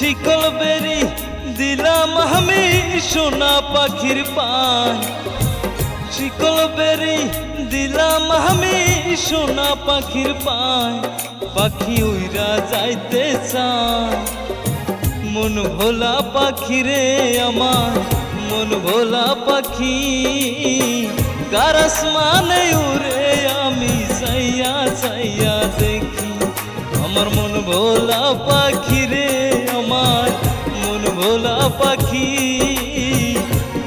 শিকল বেরি দিলাম আমি সোনা পাখির পায়, শিকল বেরি দিলাম আমি সোনা পাখির পায়। পাখি উইরা যাইতে চায়, মন ভোলা পাখি রে আমার, মন ভোলা পাখি। কার আসমানে উড়ে আমি চাইয়া চাইয়া দেখি, আমার মন ভোলা পাখি রে আমার, মন ভোলা পাখি।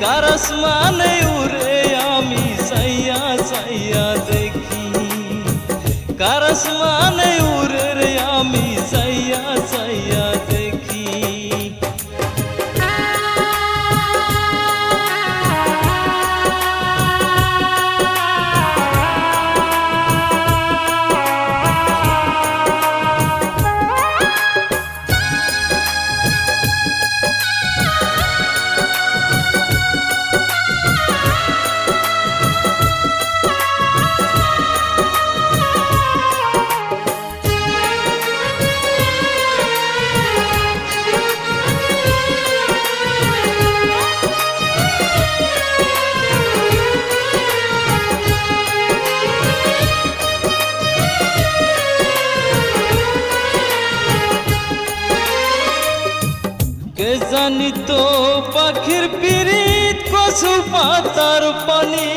কার আসমানে উড়ে আমি চাইয়া চাইয়া দেখি, কার আসমানে উড়ে রে আমি চাইয়া চাইয়া দেখি। কে জানি তো পাখির পিরিত কচু পাতার পানি,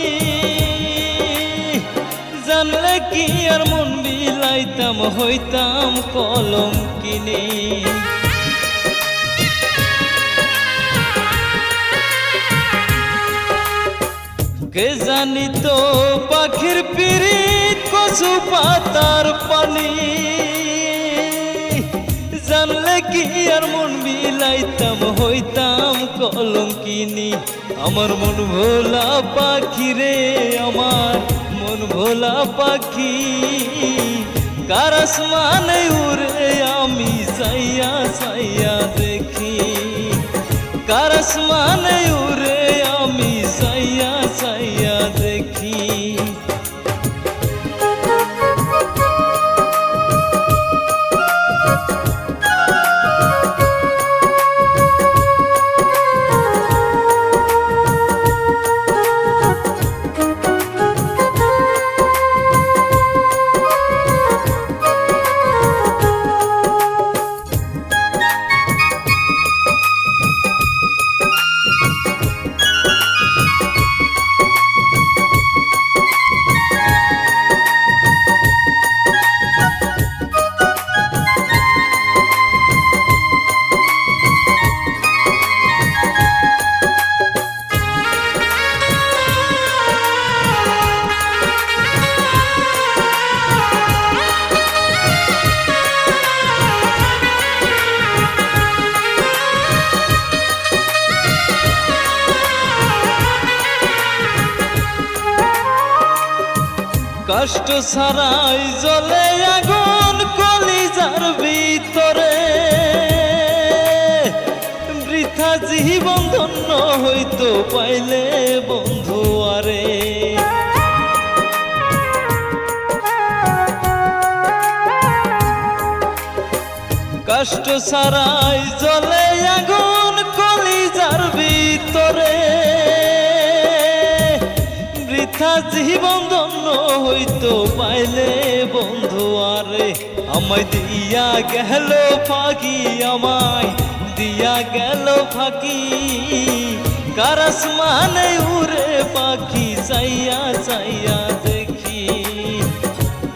জানলে কি আর মন বিলাইতাম হইতাম কলঙ্কিনী। কে জানি তো পাখির পিরিত কচু পাতার পানি, জানলে কি আর মন বিলাইতাম হইতাম কলঙ্কিনী। আমার মন ভোলা পাখি রে আমার, মন ভোলা পাখি। কার আসমানে উড়ে আমি চাইয়া চাইয়া দেখি, কার আসমানে উড়ে আমি চাইয়া চাইয়া দেখি। কষ্ট ছাড়াই জ্বলে আগুন কলিজার ভিতরে, বৃথা জীবন ধন্য হইতো পাইলে বন্ধু আরে। কষ্ট ছাড়াই জ্বলে আগুন কলিজার ভিতরে, বৃথা জীবন ধন্য হইতো পাইলে বন্ধু আরে। আমায় দিয়া গেল ফাঁকি, আমায় দিয়া গেল ফাঁকি। কার আসমানে উড়ে পাখি চাইয়া চাইয়া দেখি,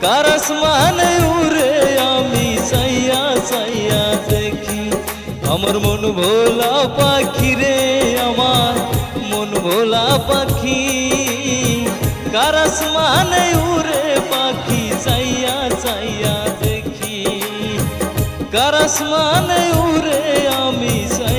কার আসমানে উড়ে আমি চাইয়া চাইয়া দেখি। আমার মন ভোলা পাখি রে আমার, মন ভোলা পাখি। কার আসমানে উড়ে পাখি চাইয়া চাইয়া দেখি, কার আসমানে উড়ে আমি চাইয়া